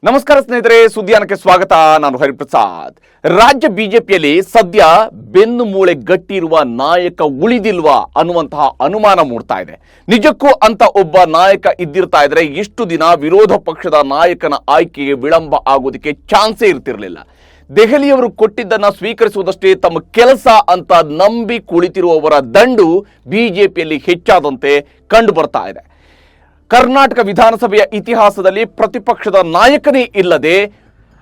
ನಮಸ್ಕಾರ ಸ್ನೇಹಿತರೆ, ಸುದ್ದಿಯಾನಕ್ಕೆ ಸ್ವಾಗತ. ನಾನು ಹರಿಪ್ರಸಾದ್. ರಾಜ್ಯ ಬಿಜೆಪಿಯಲ್ಲಿ ಸದ್ಯ ಬೆನ್ನು ಮೂಳೆ ಗಟ್ಟಿ ಇರುವ ನಾಯಕ ಉಳಿದಿಲ್ವಾ ಅನ್ನುವಂತಹ ಅನುಮಾನ ಮೂಡ್ತಾ ಇದೆ. ನಿಜಕ್ಕೂ ಅಂತ ಒಬ್ಬ ನಾಯಕ ಇದ್ದಿರ್ತಾ ಇದ್ರೆ ಇಷ್ಟು ದಿನ ವಿರೋಧ ಪಕ್ಷದ ನಾಯಕನ ಆಯ್ಕೆಗೆ ವಿಳಂಬ ಆಗೋದಕ್ಕೆ ಚಾನ್ಸೇ ಇರ್ತಿರ್ಲಿಲ್ಲ. ದೆಹಲಿಯವರು ಕೊಟ್ಟಿದ್ದನ್ನ ಸ್ವೀಕರಿಸುವುದಷ್ಟೇ ತಮ್ಮ ಕೆಲಸ ಅಂತ ನಂಬಿ ಕುಳಿತಿರುವವರ ದಂಡು ಬಿಜೆಪಿಯಲ್ಲಿ ಹೆಚ್ಚಾದಂತೆ ಕಂಡು ಬರ್ತಾ ಇದೆ. ಕರ್ನಾಟಕ ವಿಧಾನಸಭೆಯ ಇತಿಹಾಸದಲ್ಲಿ ಪ್ರತಿಪಕ್ಷದ ನಾಯಕನೇ ಇಲ್ಲದೆ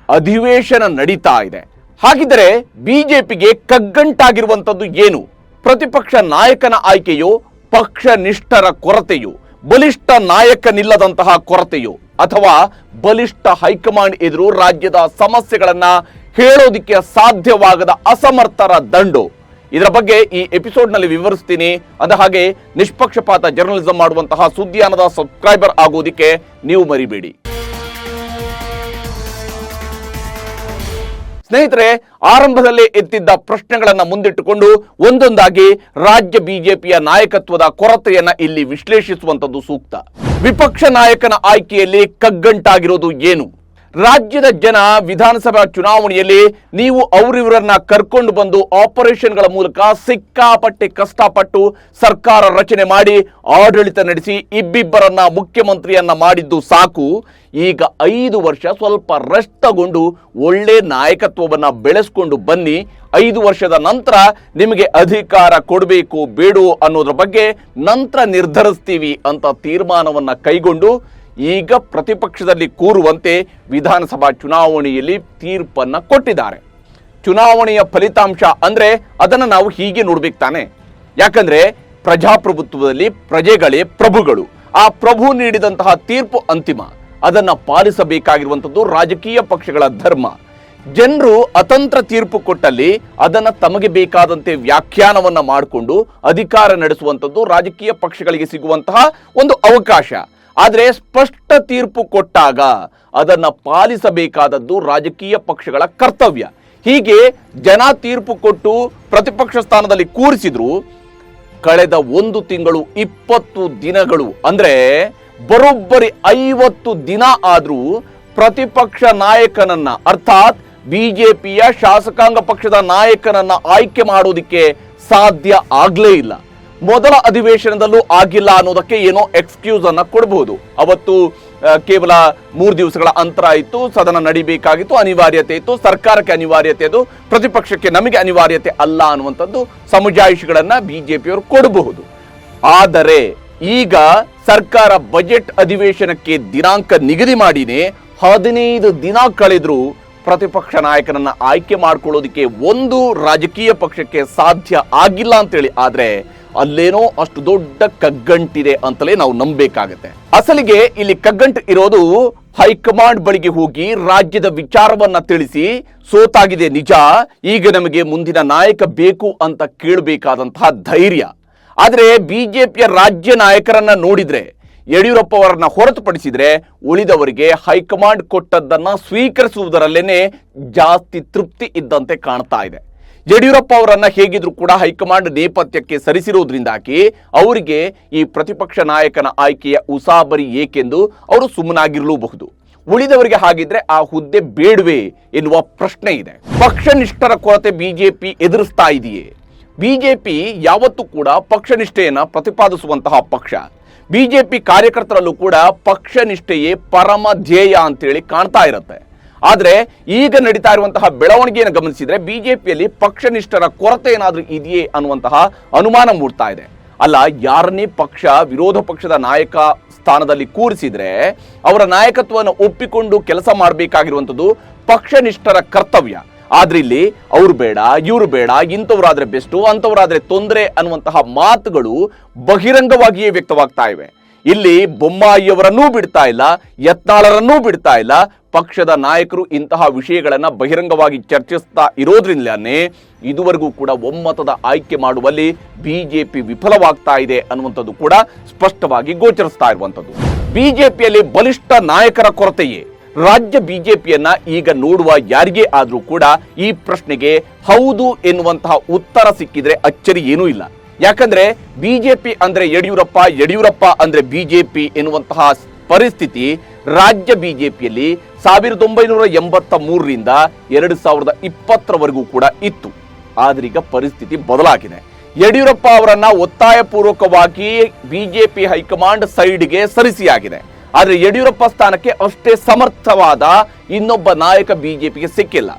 ಅಧಿವೇಶನ ನಡೀತಾ ಇದೆ. ಹಾಗಿದ್ದರೆ ಬಿಜೆಪಿಗೆ ಕಗ್ಗಂಟಾಗಿರುವಂಥದ್ದು ಏನು? ಪ್ರತಿಪಕ್ಷ ನಾಯಕನ ಆಯ್ಕೆಯೋ, ಪಕ್ಷ ನಿಷ್ಠರ ಕೊರತೆಯೋ, ಬಲಿಷ್ಠ ನಾಯಕನಿಲ್ಲದಂತಹ ಕೊರತೆಯೋ, ಅಥವಾ ಬಲಿಷ್ಠ ಹೈಕಮಾಂಡ್ ಎದುರು ರಾಜ್ಯದ ಸಮಸ್ಯೆಗಳನ್ನ ಹೇಳೋದಿಕ್ಕೆ ಸಾಧ್ಯವಾಗದ ಅಸಮರ್ಥರ ದಂಡು? ಇದರ ಬಗ್ಗೆ ಈ ಎಪಿಸೋಡ್ನಲ್ಲಿ ವಿವರಿಸ್ತೀನಿ. ಅಂದ ಹಾಗೆ ನಿಷ್ಪಕ್ಷಪಾತ ಜರ್ನಲಿಸಂ ಮಾಡುವಂತಹ ಸುದ್ದಿಯಾನದ ಸಬ್ಸ್ಕ್ರೈಬರ್ ಆಗೋದಿಕ್ಕೆ ನೀವು ಮರಿಬೇಡಿ. ಸ್ನೇಹಿತರೆ, ಆರಂಭದಲ್ಲೇ ಎತ್ತಿದ್ದ ಪ್ರಶ್ನೆಗಳನ್ನ ಮುಂದಿಟ್ಟುಕೊಂಡು ಒಂದೊಂದಾಗಿ ರಾಜ್ಯ ಬಿಜೆಪಿಯ ನಾಯಕತ್ವದ ಕೊರತೆಯನ್ನ ಇಲ್ಲಿ ವಿಶ್ಲೇಷಿಸುವಂತದ್ದು ಸೂಕ್ತ. ವಿಪಕ್ಷ ನಾಯಕನ ಆಯ್ಕೆಯಲ್ಲಿ ಕಗ್ಗಂಟಾಗಿರೋದು ಏನು? ರಾಜ್ಯದ ಜನ ವಿಧಾನಸಭಾ ಚುನಾವಣೆಯಲ್ಲಿ ನೀವು ಅವರಿವರನ್ನ ಕರ್ಕೊಂಡು ಬಂದು ಆಪರೇಷನ್ಗಳ ಮೂಲಕ ಸಿಕ್ಕಾಪಟ್ಟೆ ಕಷ್ಟಪಟ್ಟು ಸರ್ಕಾರ ರಚನೆ ಮಾಡಿ ಆಡಳಿತ ನಡೆಸಿ ಇಬ್ಬಿಬ್ಬರನ್ನ ಮುಖ್ಯಮಂತ್ರಿಯನ್ನ ಮಾಡಿದ್ದು ಸಾಕು. ಈಗ 5 ವರ್ಷ ಸ್ವಲ್ಪ ರೆಸ್ಟ್ ತಗೊಂಡು ಒಳ್ಳೆ ನಾಯಕತ್ವವನ್ನ ಬೆಳೆಸ್ಕೊಂಡು ಬನ್ನಿ. 5 ವರ್ಷದ ನಂತರ ನಿಮಗೆ ಅಧಿಕಾರ ಕೊಡಬೇಕು ಬೇಡೋ ಅನ್ನೋದ್ರ ಬಗ್ಗೆ ನಂತರ ನಿರ್ಧರಿಸ್ತೀವಿ ಅಂತ ತೀರ್ಮಾನವನ್ನ ಕೈಗೊಂಡು ಈಗ ಪ್ರತಿಪಕ್ಷದಲ್ಲಿ ಕೂರುವಂತೆ ವಿಧಾನಸಭಾ ಚುನಾವಣೆಯಲ್ಲಿ ತೀರ್ಪನ್ನ ಕೊಟ್ಟಿದ್ದಾರೆ. ಚುನಾವಣೆಯ ಫಲಿತಾಂಶ ಅಂದ್ರೆ ಅದನ್ನು ನಾವು ಹೀಗೆ ನೋಡ್ಬೇಕು ತಾನೆ. ಯಾಕಂದ್ರೆ ಪ್ರಜಾಪ್ರಭುತ್ವದಲ್ಲಿ ಪ್ರಜೆಗಳೇ ಪ್ರಭುಗಳು. ಆ ಪ್ರಭು ನೀಡಿದಂತಹ ತೀರ್ಪು ಅಂತಿಮ. ಅದನ್ನ ಪಾಲಿಸಬೇಕಾಗಿರುವಂಥದ್ದು ರಾಜಕೀಯ ಪಕ್ಷಗಳ ಧರ್ಮ. ಜನರು ಅತಂತ್ರ ತೀರ್ಪು ಕೊಟ್ಟಲ್ಲಿ ಅದನ್ನ ತಮಗೆ ಬೇಕಾದಂತೆ ವ್ಯಾಖ್ಯಾನವನ್ನ ಮಾಡಿಕೊಂಡು ಅಧಿಕಾರ ನಡೆಸುವಂಥದ್ದು ರಾಜಕೀಯ ಪಕ್ಷಗಳಿಗೆ ಸಿಗುವಂತಹ ಒಂದು ಅವಕಾಶ. ಆದರೆ ಸ್ಪಷ್ಟ ತೀರ್ಪು ಕೊಟ್ಟಾಗ ಅದನ್ನ ಪಾಲಿಸಬೇಕಾದದ್ದು ರಾಜಕೀಯ ಪಕ್ಷಗಳ ಕರ್ತವ್ಯ. ಹೀಗೆ ಜನ ತೀರ್ಪು ಕೊಟ್ಟು ಪ್ರತಿಪಕ್ಷ ಸ್ಥಾನದಲ್ಲಿ ಕೂರಿಸಿದ್ರು. ಕಳೆದ 1 ತಿಂಗಳು 20 ದಿನಗಳು ಅಂದ್ರೆ ಬರೋಬ್ಬರಿ 50 ದಿನ ಆದ್ರೂ ಪ್ರತಿಪಕ್ಷ ನಾಯಕನನ್ನ, ಅರ್ಥಾತ್ ಬಿಜೆಪಿಯ ಶಾಸಕಾಂಗ ಪಕ್ಷದ ನಾಯಕನನ್ನ ಆಯ್ಕೆ ಮಾಡೋದಿಕ್ಕೆ ಸಾಧ್ಯ ಆಗ್ಲೇ ಇಲ್ಲ. ಮೊದಲ ಅಧಿವೇಶನದಲ್ಲೂ ಆಗಿಲ್ಲ ಅನ್ನೋದಕ್ಕೆ ಏನೋ ಎಕ್ಸ್ಕ್ಯೂಸ್ ಅನ್ನ ಕೊಡಬಹುದು. ಅವತ್ತು ಕೇವಲ 3 ದಿವಸಗಳ ಅಂತರ ಇತ್ತು, ಸದನ ನಡಿಬೇಕಾಗಿತ್ತು, ಅನಿವಾರ್ಯತೆ ಇತ್ತು, ಸರ್ಕಾರಕ್ಕೆ ಅನಿವಾರ್ಯತೆ ಅದು, ಪ್ರತಿಪಕ್ಷಕ್ಕೆ ನಮಗೆ ಅನಿವಾರ್ಯತೆ ಅಲ್ಲ ಅನ್ನುವಂಥದ್ದು ಸಮಜಾಯಿಷಿಗಳನ್ನ ಬಿಜೆಪಿಯವರು ಕೊಡಬಹುದು. ಆದರೆ ಈಗ ಸರ್ಕಾರ ಬಜೆಟ್ ಅಧಿವೇಶನಕ್ಕೆ ದಿನಾಂಕ ನಿಗದಿ ಮಾಡಿನೇ 15 ದಿನ ಕಳೆದ್ರು ಪ್ರತಿಪಕ್ಷ ನಾಯಕನನ್ನ ಆಯ್ಕೆ ಮಾಡ್ಕೊಳ್ಳೋದಕ್ಕೆ ಒಂದು ರಾಜಕೀಯ ಪಕ್ಷಕ್ಕೆ ಸಾಧ್ಯ ಆಗಿಲ್ಲ ಅಂತೇಳಿ. ಆದ್ರೆ ಅಲ್ಲೇನೋ ಅಷ್ಟು ದೊಡ್ಡ ಕಗ್ಗಂಟಿದೆ ಅಂತಲೇ ನಾವು ನಂಬಬೇಕಾಗತ್ತೆ. ಅಸಲಿಗೆ ಇಲ್ಲಿ ಕಗ್ಗಂಟು ಇರೋದು ಹೈಕಮಾಂಡ್ ಬಳಿಗೆ ಹೋಗಿ ರಾಜ್ಯದ ವಿಚಾರವನ್ನ ತಿಳಿಸಿ ಸೋತಾಗಿದೆ ನಿಜ, ಈಗ ನಮಗೆ ಮುಂದಿನ ನಾಯಕ ಬೇಕು ಅಂತ ಕೇಳಬೇಕಾದಂತಹ ಧೈರ್ಯ. ಆದ್ರೆ ಬಿಜೆಪಿಯ ರಾಜ್ಯ ನಾಯಕರನ್ನ ನೋಡಿದ್ರೆ, ಯಡಿಯೂರಪ್ಪ ಅವರನ್ನ ಹೊರತುಪಡಿಸಿದ್ರೆ ಉಳಿದವರಿಗೆ ಹೈಕಮಾಂಡ್ ಕೊಟ್ಟದ್ದನ್ನ ಸ್ವೀಕರಿಸುವುದರಲ್ಲೇನೆ ಜಾಸ್ತಿ ತೃಪ್ತಿ ಇದ್ದಂತೆ ಕಾಣ್ತಾ ಇದೆ. ಯಡಿಯೂರಪ್ಪ ಅವರನ್ನ ಹೇಗಿದ್ರು ಕೂಡ ಹೈಕಮಾಂಡ್ ನೇಪಥ್ಯಕ್ಕೆ ಸರಿಸಿರುವುದರಿಂದಾಗಿ ಅವರಿಗೆ ಈ ಪ್ರತಿಪಕ್ಷ ನಾಯಕನ ಆಯ್ಕೆಯ ಉಸಾಬರಿ ಏಕೆಂದು ಅವರು ಸುಮ್ಮನಾಗಿರಲೂಬಹುದು. ಉಳಿದವರಿಗೆ ಹಾಗಿದ್ರೆ ಆ ಹುದ್ದೆ ಬೇಡವೇ ಎನ್ನುವ ಪ್ರಶ್ನೆ ಇದೆ. ಪಕ್ಷ ನಿಷ್ಠರ ಕೊರತೆ ಬಿಜೆಪಿ ಎದುರಿಸ್ತಾ ಇದೆಯೇ? ಬಿಜೆಪಿ ಯಾವತ್ತೂ ಕೂಡ ಪಕ್ಷ ನಿಷ್ಠೆಯನ್ನ ಪ್ರತಿಪಾದಿಸುವಂತಹ ಪಕ್ಷ. ಬಿಜೆಪಿ ಕಾರ್ಯಕರ್ತರಲ್ಲೂ ಕೂಡ ಪಕ್ಷ ನಿಷ್ಠೆಯೇ ಪರಮ ಧ್ಯೇಯ ಅಂತೇಳಿ ಕಾಣ್ತಾ ಇರುತ್ತೆ. ಆದ್ರೆ ಈಗ ನಡೀತಾ ಇರುವಂತಹ ಬೆಳವಣಿಗೆಯನ್ನು ಗಮನಿಸಿದ್ರೆ ಬಿಜೆಪಿಯಲ್ಲಿ ಪಕ್ಷ ನಿಷ್ಠರ ಕೊರತೆ ಏನಾದ್ರೂ ಇದೆಯೇ ಅನ್ನುವಂತಹ ಅನುಮಾನ ಮೂಡ್ತಾ ಇದೆ. ಅಲ್ಲ, ಯಾರನ್ನೇ ಪಕ್ಷ ವಿರೋಧ ಪಕ್ಷದ ನಾಯಕ ಸ್ಥಾನದಲ್ಲಿ ಕೂರಿಸಿದ್ರೆ ಅವರ ನಾಯಕತ್ವವನ್ನು ಒಪ್ಪಿಕೊಂಡು ಕೆಲಸ ಮಾಡಬೇಕಾಗಿರುವಂಥದ್ದು ಪಕ್ಷ ನಿಷ್ಠರ ಕರ್ತವ್ಯ. ಆದ್ರೆ ಇಲ್ಲಿ ಅವ್ರು ಬೇಡ, ಇವ್ರು ಬೇಡ, ಇಂಥವ್ರಾದ್ರೆ ಬೆಸ್ಟು, ಅಂಥವ್ರಾದ್ರೆ ತೊಂದರೆ ಅನ್ನುವಂತಹ ಮಾತುಗಳು ಬಹಿರಂಗವಾಗಿಯೇ ವ್ಯಕ್ತವಾಗ್ತಾ ಇವೆ. ಇಲ್ಲಿ ಬೊಮ್ಮಾಯಿಯವರನ್ನೂ ಬಿಡ್ತಾ ಇಲ್ಲ, ಯತ್ನಾಳರನ್ನೂ ಬಿಡ್ತಾ ಇಲ್ಲ. ಪಕ್ಷದ ನಾಯಕರು ಇಂತಹ ವಿಷಯಗಳನ್ನ ಬಹಿರಂಗವಾಗಿ ಚರ್ಚಿಸ್ತಾ ಇರೋದ್ರಿಂದಲೇ ಇದುವರೆಗೂ ಕೂಡ ಒಮ್ಮತದ ಆಯ್ಕೆ ಮಾಡುವಲ್ಲಿ ಬಿಜೆಪಿ ವಿಫಲವಾಗ್ತಾ ಇದೆ ಅನ್ನುವಂಥದ್ದು ಕೂಡ ಸ್ಪಷ್ಟವಾಗಿ ಗೋಚರಿಸ್ತಾ ಇರುವಂಥದ್ದು. ಬಿಜೆಪಿಯಲ್ಲಿ ಬಲಿಷ್ಠ ನಾಯಕರ ಕೊರತೆಯೇ? ರಾಜ್ಯ ಬಿಜೆಪಿಯನ್ನ ಈಗ ನೋಡುವ ಯಾರಿಗೇ ಆದ್ರೂ ಕೂಡ ಈ ಪ್ರಶ್ನೆಗೆ ಹೌದು ಎನ್ನುವಂತಹ ಉತ್ತರ ಸಿಕ್ಕಿದ್ರೆ ಅಚ್ಚರಿ ಏನೂ ಇಲ್ಲ. ಯಾಕಂದ್ರೆ ಬಿಜೆಪಿ ಅಂದ್ರೆ ಯಡಿಯೂರಪ್ಪ, ಯಡಿಯೂರಪ್ಪ ಅಂದ್ರೆ ಬಿಜೆಪಿ ಎನ್ನುವಂತಹ ಪರಿಸ್ಥಿತಿ ರಾಜ್ಯ ಬಿಜೆಪಿಯಲ್ಲಿ 1983ರಿಂದ 2020ರವರೆಗೂ ಕೂಡ ಇತ್ತು. ಆದ್ರೆ ಈಗ ಪರಿಸ್ಥಿತಿ ಬದಲಾಗಿದೆ. ಯಡಿಯೂರಪ್ಪ ಅವರನ್ನ ಒತ್ತಾಯಪೂರ್ವಕವಾಗಿ ಬಿಜೆಪಿ ಹೈಕಮಾಂಡ್ ಸೈಡ್ಗೆ ಸರಿಸಿಯಾಗಿದೆ. ಆದ್ರೆ ಯಡಿಯೂರಪ್ಪ ಸ್ಥಾನಕ್ಕೆ ಅಷ್ಟೇ ಸಮರ್ಥವಾದ ಇನ್ನೊಬ್ಬ ನಾಯಕ ಬಿಜೆಪಿಗೆ ಸಿಕ್ಕಿಲ್ಲ.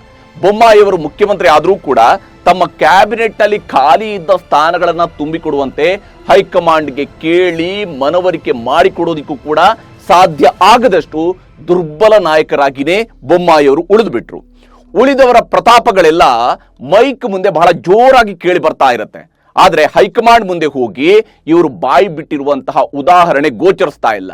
ಬೊಮ್ಮಾಯಿಯವರು ಮುಖ್ಯಮಂತ್ರಿ ಆದರೂ ಕೂಡ ತಮ್ಮ ಕ್ಯಾಬಿನೆಟ್ ನಲ್ಲಿ ಖಾಲಿ ಇದ್ದ ಸ್ಥಾನಗಳನ್ನ ತುಂಬಿಕೊಡುವಂತೆ ಹೈಕಮಾಂಡ್ಗೆ ಕೇಳಿ ಮನವರಿಕೆ ಮಾಡಿಕೊಡೋದಕ್ಕೂ ಕೂಡ ಸಾಧ್ಯ ಆಗದಷ್ಟು ದುರ್ಬಲ ನಾಯಕರಾಗಿಯೇ ಬೊಮ್ಮಾಯಿಯವರು ಉಳಿದುಬಿಟ್ರು. ಉಳಿದವರ ಪ್ರತಾಪಗಳೆಲ್ಲ ಮೈಕ್ ಮುಂದೆ ಬಹಳ ಜೋರಾಗಿ ಕೇಳಿ ಬರ್ತಾ ಇರುತ್ತೆ. ಆದ್ರೆ ಹೈಕಮಾಂಡ್ ಮುಂದೆ ಹೋಗಿ ಇವರು ಬಾಯಿ ಬಿಟ್ಟಿರುವಂತಹ ಉದಾಹರಣೆ ಗೋಚರಿಸ್ತಾ ಇಲ್ಲ.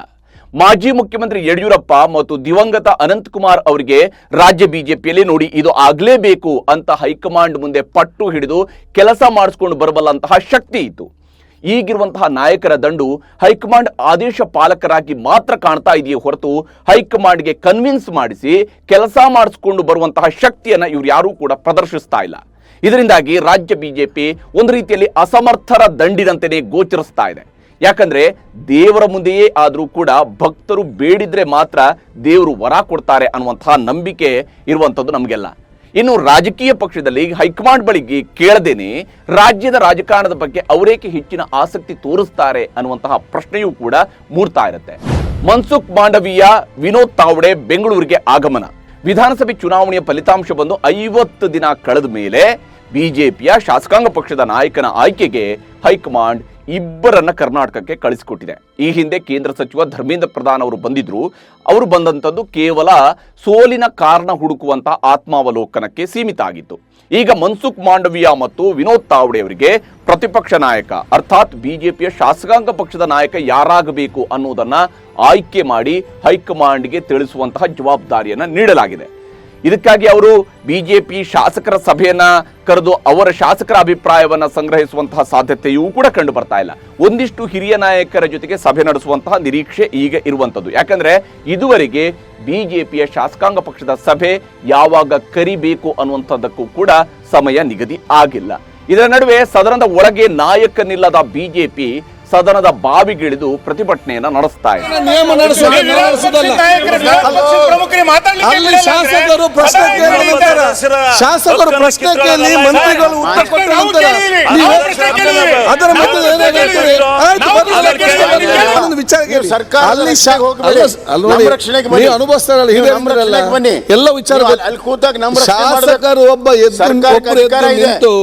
ಮಾಜಿ ಮುಖ್ಯಮಂತ್ರಿ ಯಡಿಯೂರಪ್ಪ ಮತ್ತು ದಿವಂಗತ ಅನಂತಕುಮಾರ್ ಅವರಿಗೆ ರಾಜ್ಯ ಬಿಜೆಪಿಯಲ್ಲಿ ನೋಡಿ ಇದು ಆಗ್ಲೇಬೇಕು ಅಂತ ಹೈಕಮಾಂಡ್ ಮುಂದೆ ಪಟ್ಟು ಹಿಡಿದು ಕೆಲಸ ಮಾಡಿಸ್ಕೊಂಡು ಬರಬಲ್ಲಂತಹ ಶಕ್ತಿ ಇತ್ತು. ಈಗಿರುವಂತಹ ನಾಯಕರ ದಂಡು ಹೈಕಮಾಂಡ್ ಆದೇಶ ಪಾಲಕರಾಗಿ ಮಾತ್ರ ಕಾಣ್ತಾ ಇದೆಯೇ ಹೊರತು ಹೈಕಮಾಂಡ್ಗೆ ಕನ್ವಿನ್ಸ್ ಮಾಡಿಸಿ ಕೆಲಸ ಮಾಡಿಸ್ಕೊಂಡು ಬರುವಂತಹ ಶಕ್ತಿಯನ್ನ ಇವ್ರು ಯಾರೂ ಕೂಡ ಪ್ರದರ್ಶಿಸ್ತಾ ಇಲ್ಲ. ಇದರಿಂದಾಗಿ ರಾಜ್ಯ ಬಿಜೆಪಿ ಒಂದು ರೀತಿಯಲ್ಲಿ ಅಸಮರ್ಥರ ದಂಡಿನಂತೆಯೇ ಗೋಚರಿಸ್ತಾ ಇದೆ. ಯಾಕಂದ್ರೆ ದೇವರ ಮುಂದೆಯೇ ಆದರೂ ಕೂಡ ಭಕ್ತರು ಬೇಡಿದ್ರೆ ಮಾತ್ರ ದೇವರು ವರ ಕೊಡ್ತಾರೆ ಅನ್ನುವಂತಹ ನಂಬಿಕೆ ಇರುವಂಥದ್ದು ನಮಗೆಲ್ಲ. ಇನ್ನು ರಾಜಕೀಯ ಪಕ್ಷದಲ್ಲಿ ಹೈಕಮಾಂಡ್ ಬಳಿಗೆ ಕೇಳದೇನೆ ರಾಜ್ಯದ ರಾಜಕಾರಣದ ಬಗ್ಗೆ ಅವರೇಕೆ ಹೆಚ್ಚಿನ ಆಸಕ್ತಿ ತೋರಿಸ್ತಾರೆ ಅನ್ನುವಂತಹ ಪ್ರಶ್ನೆಯೂ ಕೂಡ ಮೂಡ್ತಾ ಇರುತ್ತೆ. ಮನ್ಸುಖ್ ಮಾಂಡವೀಯ, ವಿನೋದ್ ತಾವಡೆ ಬೆಂಗಳೂರಿಗೆ ಆಗಮನ. ವಿಧಾನಸಭೆ ಚುನಾವಣೆಯ ಫಲಿತಾಂಶ ಬಂದು 50 ದಿನ ಕಳೆದ ಮೇಲೆ ಬಿಜೆಪಿಯ ಶಾಸಕಾಂಗ ಪಕ್ಷದ ನಾಯಕನ ಆಯ್ಕೆಗೆ ಹೈಕಮಾಂಡ್ ಇಬ್ಬರನ್ನ ಕರ್ನಾಟಕಕ್ಕೆ ಕಳಿಸಿಕೊಟ್ಟಿದೆ. ಈ ಹಿಂದೆ ಕೇಂದ್ರ ಸಚಿವ ಧರ್ಮೇಂದ್ರ ಪ್ರಧಾನ್ ಅವರು ಬಂದಿದ್ರು. ಅವರು ಬಂದಂಥದ್ದು ಕೇವಲ ಸೋಲಿನ ಕಾರಣ ಹುಡುಕುವಂತಹ ಆತ್ಮಾವಲೋಕನಕ್ಕೆ ಸೀಮಿತ ಆಗಿತ್ತು. ಈಗ ಮನ್ಸುಖ್ ಮಾಂಡವೀಯ ಮತ್ತು ವಿನೋದ್ ತಾವಡೆ ಅವರಿಗೆ ಪ್ರತಿಪಕ್ಷ ನಾಯಕ ಅರ್ಥಾತ್ ಬಿಜೆಪಿಯ ಶಾಸಕಾಂಗ ಪಕ್ಷದ ನಾಯಕ ಯಾರಾಗಬೇಕು ಅನ್ನೋದನ್ನ ಆಯ್ಕೆ ಮಾಡಿ ಹೈಕಮಾಂಡ್ಗೆ ತಿಳಿಸುವಂತಹ ಜವಾಬ್ದಾರಿಯನ್ನ ನೀಡಲಾಗಿದೆ. ಇದಕ್ಕಾಗಿ ಅವರು ಬಿಜೆಪಿ ಶಾಸಕರ ಸಭೆಯನ್ನ ಕರೆದು ಅವರ ಶಾಸಕರ ಅಭಿಪ್ರಾಯವನ್ನ ಸಂಗ್ರಹಿಸುವಂತಹ ಸಾಧ್ಯತೆಯೂ ಕೂಡ ಕಂಡು ಬರ್ತಾ ಇಲ್ಲ. ಒಂದಿಷ್ಟು ಹಿರಿಯ ನಾಯಕರ ಜೊತೆಗೆ ಸಭೆ ನಡೆಸುವಂತಹ ನಿರೀಕ್ಷೆ ಈಗ ಇರುವಂತದ್ದು. ಯಾಕಂದ್ರೆ ಇದುವರೆಗೆ ಬಿಜೆಪಿಯ ಶಾಸಕಾಂಗ ಪಕ್ಷದ ಸಭೆ ಯಾವಾಗ ಕರಿಬೇಕು ಅನ್ನುವಂಥದ್ದಕ್ಕೂ ಕೂಡ ಸಮಯ ನಿಗದಿ ಆಗಿಲ್ಲ. ಇದರ ನಡುವೆ ಸದನದ ಒಳಗೆ ನಾಯಕನಿಲ್ಲದ ಬಿಜೆಪಿ ಸದನದ ಬಾವಿಗಿಳಿದು ಪ್ರತಿಭಟನೆಯನ್ನ ನಡೆಸ್ತಾ ಇದೆ. ಶಾಸಕರು ಪ್ರಶ್ನೆ ಶಾಸಕರು ಪ್ರಶ್ನೆ ಕೇಳಿ ಮಂತ್ರಿಗಳು ಉತ್ತರ ಕೊಟ್ಟರೆ ಅದರ ಮಧ್ಯೆ ಅನುಭವಿಸ್ತಾರಲ್ಲ ಎಲ್ಲ ವಿಚಾರ ಶಾಸಕರು ಒಬ್ಬ ನಿಂತು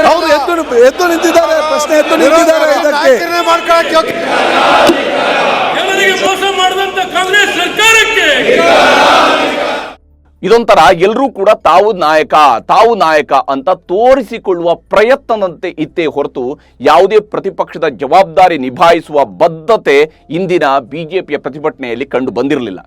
ಅವರು ಎದ್ದು ನಿಂತಿದ್ದಾರೆ, ಪ್ರಶ್ನೆ ಎದ್ದು ನಿಂತಿದ್ದಾರೆ. ಇದೊಂಥರ ಎಲ್ಲರೂ ಕೂಡ ತಾವು ನಾಯಕ ಅಂತ ತೋರಿಸಿಕೊಳ್ಳುವ ಪ್ರಯತ್ನದಂತೆ ಇತ್ತೇ ಹೊರತು ಯಾವುದೇ ಪ್ರತಿಪಕ್ಷದ ಜವಾಬ್ದಾರಿ ನಿಭಾಯಿಸುವ ಬದ್ಧತೆ ಇಂದಿನ ಬಿಜೆಪಿಯ ಪ್ರತಿಭಟನೆಯಲ್ಲಿ ಕಂಡು ಬಂದಿರಲಿಲ್ಲ.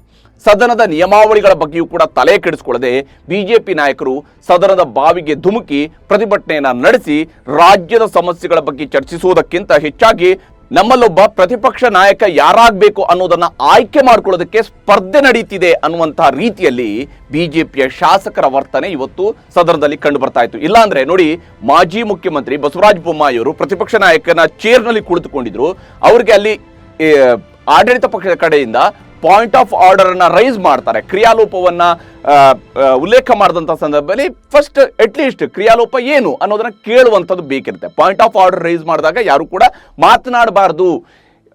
ಸದನದ ನಿಯಮಾವಳಿಗಳ ಬಗ್ಗೆಯೂ ಕೂಡ ತಲೆ ಕೆಡಿಸಿಕೊಳ್ಳದೆ ಬಿಜೆಪಿ ನಾಯಕರು ಸದನದ ಬಾವಿಗೆ ಧುಮುಕಿ ಪ್ರತಿಭಟನೆಯನ್ನ ನಡೆಸಿ ರಾಜ್ಯದ ಸಮಸ್ಯೆಗಳ ಬಗ್ಗೆ ಚರ್ಚಿಸುವುದಕ್ಕಿಂತ ಹೆಚ್ಚಾಗಿ ನಮ್ಮಲ್ಲೊಬ್ಬ ಪ್ರತಿಪಕ್ಷ ನಾಯಕ ಯಾರಾಗಬೇಕು ಅನ್ನೋದನ್ನ ಆಯ್ಕೆ ಮಾಡಿಕೊಳ್ಳೋದಕ್ಕೆ ಸ್ಪರ್ಧೆ ನಡೀತಿದೆ ಅನ್ನುವಂತಹ ರೀತಿಯಲ್ಲಿ ಬಿಜೆಪಿಯ ಶಾಸಕರ ವರ್ತನೆ ಇವತ್ತು ಸದನದಲ್ಲಿ ಕಂಡು ಬರ್ತಾ ಇತ್ತು. ಇಲ್ಲಾಂದ್ರೆ ನೋಡಿ, ಮಾಜಿ ಮುಖ್ಯಮಂತ್ರಿ ಬಸವರಾಜ ಬೊಮ್ಮಾಯಿಯವರು ಪ್ರತಿಪಕ್ಷ ನಾಯಕನ ಚೇರ್ನಲ್ಲಿ ಕುಳಿತುಕೊಂಡಿದ್ರು. ಅವ್ರಿಗೆ ಅಲ್ಲಿ ಆಡಳಿತ ಪಕ್ಷದ ಕಡೆಯಿಂದ ಪಾಯಿಂಟ್ ಆಫ್ ಆರ್ಡರ್ ಅನ್ನ ರೈಸ್ ಮಾಡ್ತಾರೆ. ಕ್ರಿಯಾಲೋಪವನ್ನ ಉಲ್ಲೇಖ ಮಾಡಿದಂಥ ಸಂದರ್ಭದಲ್ಲಿ ಫಸ್ಟ್ ಅಟ್ಲೀಸ್ಟ್ ಕ್ರಿಯಾಲೋಪ ಏನು ಅನ್ನೋದನ್ನ ಕೇಳುವಂಥದ್ದು ಬೇಕಿರುತ್ತೆ. ಪಾಯಿಂಟ್ ಆಫ್ ಆರ್ಡರ್ ರೈಸ್ ಮಾಡಿದಾಗ ಯಾರು ಕೂಡ ಮಾತನಾಡಬಾರ್ದು,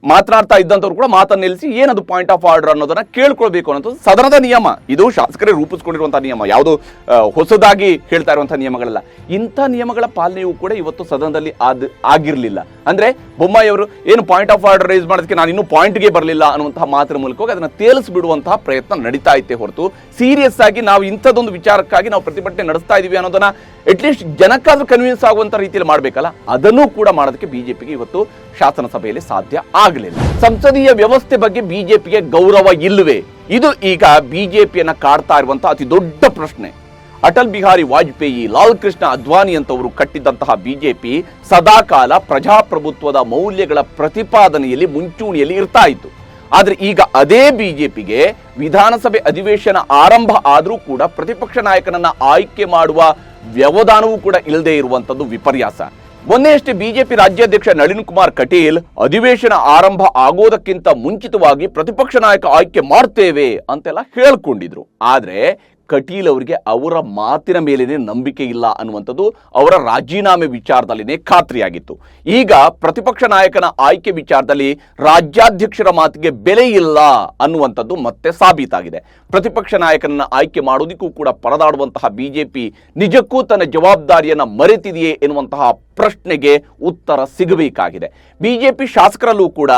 ಮಾತನಾಡ್ತಾ ಇದ್ದಂಥವ್ರು ಕೂಡ ಮಾತನ್ನು ನಿಲ್ಲಿಸಿ ಏನದು ಪಾಯಿಂಟ್ ಆಫ್ ಆರ್ಡರ್ ಅನ್ನೋದನ್ನ ಕೇಳ್ಕೊಳ್ಬೇಕು ಅನ್ನೋದು ಸದನದ ನಿಯಮ. ಇದು ಶಾಸಕರೇ ರೂಪಿಸ್ಕೊಂಡಿರುವಂತಹ ನಿಯಮ, ಯಾವುದು ಹೊಸದಾಗಿ ಹೇಳ್ತಾ ಇರುವಂತಹ ನಿಯಮಗಳಲ್ಲ. ಇಂಥ ನಿಯಮಗಳ ಪಾಲನೆಯೂ ಕೂಡ ಇವತ್ತು ಸದನದಲ್ಲಿ ಆಗಿರಲಿಲ್ಲ. ಅಂದ್ರೆ ಬೊಮ್ಮಾಯಿಯವರು ಏನು ಪಾಯಿಂಟ್ ಆಫ್ ಆರ್ಡರ್ ರೈಸ್ ಮಾಡೋದಕ್ಕೆ ನಾನು ಇನ್ನೂ ಪಾಯಿಂಟ್ಗೆ ಬರಲಿಲ್ಲ ಅನ್ನುವಂತಹ ಮಾತಿನ ಮೂಲಕವಾಗಿ ಅದನ್ನ ತೇಲಿಸ್ಬಿಡುವಂತಹ ಪ್ರಯತ್ನ ನಡೀತಾ ಇತ್ತೆ ಹೊರತು ಸೀರಿಯಸ್ ಆಗಿ ನಾವು ಇಂಥದ್ದೊಂದು ವಿಚಾರಕ್ಕಾಗಿ ನಾವು ಪ್ರತಿಭಟನೆ ನಡೆಸ್ತಾ ಇದೀವಿ ಅನ್ನೋದನ್ನ ಅಟ್ಲೀಸ್ಟ್ ಜನಕ್ಕಾದ್ರೂ ಕನ್ವಿನ್ಸ್ ಆಗುವಂತ ರೀತಿಯಲ್ಲಿ ಮಾಡಬೇಕಲ್ಲ, ಅದನ್ನೂ ಕೂಡ ಮಾಡೋದಕ್ಕೆ ಬಿಜೆಪಿಗೆ ಇವತ್ತು ಶಾಸನ ಸಭೆಯಲ್ಲಿ ಸಾಧ್ಯ ಆಗಲಿಲ್ಲ. ಸಂಸದೀಯ ವ್ಯವಸ್ಥೆ ಬಗ್ಗೆ ಬಿಜೆಪಿಗೆ ಗೌರವ ಇಲ್ಲವೇ? ಇದು ಈಗ ಬಿಜೆಪಿಯನ್ನ ಕಾಡ್ತಾ ಇರುವಂತಹ ಅತಿ ದೊಡ್ಡ ಪ್ರಶ್ನೆ. ಅಟಲ್ ಬಿಹಾರಿ ವಾಜಪೇಯಿ, ಲಾಲ್ ಕೃಷ್ಣ ಅದ್ವಾನಿ ಅಂತವರು ಕಟ್ಟಿದಂತಹ ಬಿಜೆಪಿ ಸದಾಕಾಲ ಪ್ರಜಾಪ್ರಭುತ್ವದ ಮೌಲ್ಯಗಳ ಪ್ರತಿಪಾದನೆಯಲ್ಲಿ ಮುಂಚೂಣಿಯಲ್ಲಿ ಇರ್ತಾ ಇತ್ತು. ಆದ್ರೆ ಈಗ ಅದೇ ಬಿಜೆಪಿಗೆ ವಿಧಾನಸಭೆ ಅಧಿವೇಶನ ಆರಂಭ ಆದರೂ ಕೂಡ ಪ್ರತಿಪಕ್ಷ ನಾಯಕನನ್ನ ಆಯ್ಕೆ ಮಾಡುವ ವ್ಯವಧಾನವೂ ಕೂಡ ಇಲ್ಲದೆ ಇರುವಂತದ್ದು ವಿಪರ್ಯಾಸ. ಮೊನ್ನೆಯಷ್ಟೇ ಬಿಜೆಪಿ ರಾಜ್ಯಾಧ್ಯಕ್ಷ ನಳಿನ್ ಕುಮಾರ್ ಕಟೀಲ್ ಅಧಿವೇಶನ ಆರಂಭ ಆಗೋದಕ್ಕಿಂತ ಮುಂಚಿತವಾಗಿ ಪ್ರತಿಪಕ್ಷ ನಾಯಕ ಆಯ್ಕೆ ಮಾಡ್ತೇವೆ ಅಂತೆಲ್ಲ ಹೇಳ್ಕೊಂಡಿದ್ರು. ಆದ್ರೆ ಕಟೀಲ್ ಅವರಿಗೆ ಅವರ ಮಾತಿನ ಮೇಲೇನೆ ನಂಬಿಕೆ ಇಲ್ಲ ಅನ್ನುವಂಥದ್ದು ಅವರ ರಾಜೀನಾಮೆ ವಿಚಾರದಲ್ಲಿನೇ ಖಾತ್ರಿಯಾಗಿತ್ತು. ಈಗ ಪ್ರತಿಪಕ್ಷ ನಾಯಕನ ಆಯ್ಕೆ ವಿಚಾರದಲ್ಲಿ ರಾಜ್ಯಾಧ್ಯಕ್ಷರ ಮಾತಿಗೆ ಬೆಲೆ ಇಲ್ಲ ಅನ್ನುವಂಥದ್ದು ಮತ್ತೆ ಸಾಬೀತಾಗಿದೆ. ಪ್ರತಿಪಕ್ಷ ನಾಯಕನನ್ನ ಆಯ್ಕೆ ಮಾಡೋದಕ್ಕೂ ಕೂಡ ಪರದಾಡುವಂತಹ ಬಿಜೆಪಿ ನಿಜಕ್ಕೂ ತನ್ನ ಜವಾಬ್ದಾರಿಯನ್ನ ಮರೆತಿದೆಯೇ ಎನ್ನುವಂತಹ ಪ್ರಶ್ನೆಗೆ ಉತ್ತರ ಸಿಗಬೇಕಾಗಿದೆ. ಬಿಜೆಪಿ ಶಾಸಕರಲ್ಲೂ ಕೂಡ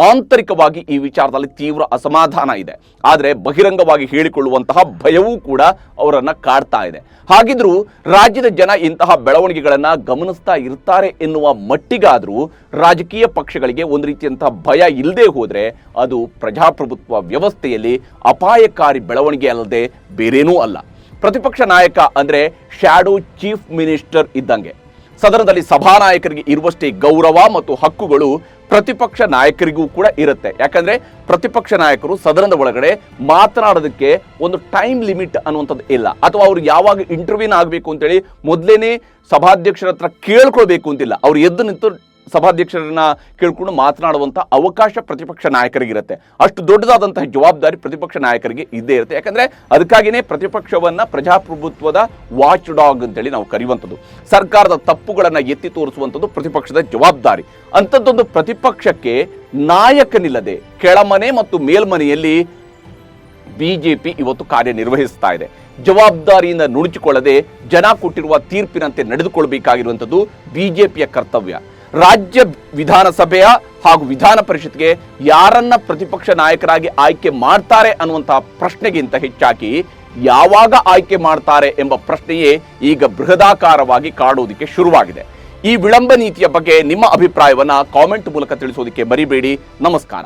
ಆಂತರಿಕವಾಗಿ ಈ ವಿಚಾರದಲ್ಲಿ ತೀವ್ರ ಅಸಮಾಧಾನ ಇದೆ. ಆದರೆ ಬಹಿರಂಗವಾಗಿ ಹೇಳಿಕೊಳ್ಳುವಂತಹ ಭಯವೂ ಕೂಡ ಅವರನ್ನ ಕಾಡ್ತಾ ಇದೆ. ಹಾಗಿದ್ರೂ ರಾಜ್ಯದ ಜನ ಇಂತಹ ಬೆಳವಣಿಗೆಗಳನ್ನ ಗಮನಿಸ್ತಾ ಇರ್ತಾರೆ ಎನ್ನುವ ಮಟ್ಟಿಗಾದ್ರೂ ರಾಜಕೀಯ ಪಕ್ಷಗಳಿಗೆ ಒಂದು ರೀತಿಯಂತಹ ಭಯ ಇಲ್ಲದೆ ಹೋದ್ರೆ ಅದು ಪ್ರಜಾಪ್ರಭುತ್ವ ವ್ಯವಸ್ಥೆಯಲ್ಲಿ ಅಪಾಯಕಾರಿ ಬೆಳವಣಿಗೆ ಅಲ್ಲದೆ ಬೇರೇನೂ ಅಲ್ಲ. ಪ್ರತಿಪಕ್ಷ ನಾಯಕ ಅಂದ್ರೆ ಶ್ಯಾಡೋ ಚೀಫ್ ಮಿನಿಸ್ಟರ್ ಇದ್ದಂಗೆ. ಸದನದಲ್ಲಿ ಸಭಾನಾಯಕರಿಗೆ ಇರುವಷ್ಟೇ ಗೌರವ ಮತ್ತು ಹಕ್ಕುಗಳು ಪ್ರತಿಪಕ್ಷ ನಾಯಕರಿಗೂ ಕೂಡ ಇರುತ್ತೆ. ಯಾಕಂದ್ರೆ ಪ್ರತಿಪಕ್ಷ ನಾಯಕರು ಸದನದ ಒಳಗಡೆ ಮಾತನಾಡೋದಕ್ಕೆ ಒಂದು ಟೈಮ್ ಲಿಮಿಟ್ ಅನ್ನುವಂಥದ್ದು ಇಲ್ಲ, ಅಥವಾ ಅವ್ರು ಯಾವಾಗ ಇಂಟರ್ವ್ಯೂನ್ ಆಗಬೇಕು ಅಂತೇಳಿ ಮೊದಲೇನೆ ಸಭಾಧ್ಯಕ್ಷರ ಹತ್ರ ಕೇಳ್ಕೊಳ್ಬೇಕು ಅಂತಿಲ್ಲ. ಅವ್ರು ಎದ್ದು ನಿಂತು ಸಭಾಧ್ಯಕ್ಷರನ್ನ ಕೇಳ್ಕೊಂಡು ಮಾತನಾಡುವಂಥ ಅವಕಾಶ ಪ್ರತಿಪಕ್ಷ ನಾಯಕರಿಗಿರುತ್ತೆ. ಅಷ್ಟು ದೊಡ್ಡದಾದಂತಹ ಜವಾಬ್ದಾರಿ ಪ್ರತಿಪಕ್ಷ ನಾಯಕರಿಗೆ ಇದ್ದೇ ಇರುತ್ತೆ. ಯಾಕಂದ್ರೆ ಅದಕ್ಕಾಗಿಯೇ ಪ್ರತಿಪಕ್ಷವನ್ನ ಪ್ರಜಾಪ್ರಭುತ್ವದ ವಾಚ್ ಡಾಗ್ ಅಂತೇಳಿ ನಾವು ಕರೆಯುವಂಥದ್ದು. ಸರ್ಕಾರದ ತಪ್ಪುಗಳನ್ನ ಎತ್ತಿ ತೋರಿಸುವಂಥದ್ದು ಪ್ರತಿಪಕ್ಷದ ಜವಾಬ್ದಾರಿ. ಅಂಥದ್ದೊಂದು ಪ್ರತಿಪಕ್ಷಕ್ಕೆ ನಾಯಕನಿಲ್ಲದೆ ಕೆಳಮನೆ ಮತ್ತು ಮೇಲ್ಮನೆಯಲ್ಲಿ ಬಿಜೆಪಿ ಇವತ್ತು ಕಾರ್ಯನಿರ್ವಹಿಸ್ತಾ ಇದೆ. ಜವಾಬ್ದಾರಿಯಿಂದ ನುಣುಚಿಕೊಳ್ಳದೆ ಜನ ಕೊಟ್ಟಿರುವ ತೀರ್ಪಿನಂತೆ ನಡೆದುಕೊಳ್ಳಬೇಕಾಗಿರುವಂಥದ್ದು ಬಿಜೆಪಿಯ ಕರ್ತವ್ಯ. ರಾಜ್ಯ ವಿಧಾನಸಭೆಯ ಹಾಗೂ ವಿಧಾನ ಪರಿಷತ್ಗೆ ಯಾರನ್ನ ಪ್ರತಿಪಕ್ಷ ನಾಯಕರಾಗಿ ಆಯ್ಕೆ ಮಾಡ್ತಾರೆ ಅನ್ನುವಂತಹ ಪ್ರಶ್ನೆಗಿಂತ ಹೆಚ್ಚಾಗಿ ಯಾವಾಗ ಆಯ್ಕೆ ಮಾಡ್ತಾರೆ ಎಂಬ ಪ್ರಶ್ನೆಯೇ ಈಗ ಬೃಹದಾಕಾರವಾಗಿ ಕಾಡುವುದಕ್ಕೆ ಶುರುವಾಗಿದೆ. ಈ ವಿಳಂಬ ನೀತಿಯ ಬಗ್ಗೆ ನಿಮ್ಮ ಅಭಿಪ್ರಾಯವನ್ನ ಕಾಮೆಂಟ್ ಮೂಲಕ ತಿಳಿಸೋದಕ್ಕೆ ಮರಿಬೇಡಿ. ನಮಸ್ಕಾರ.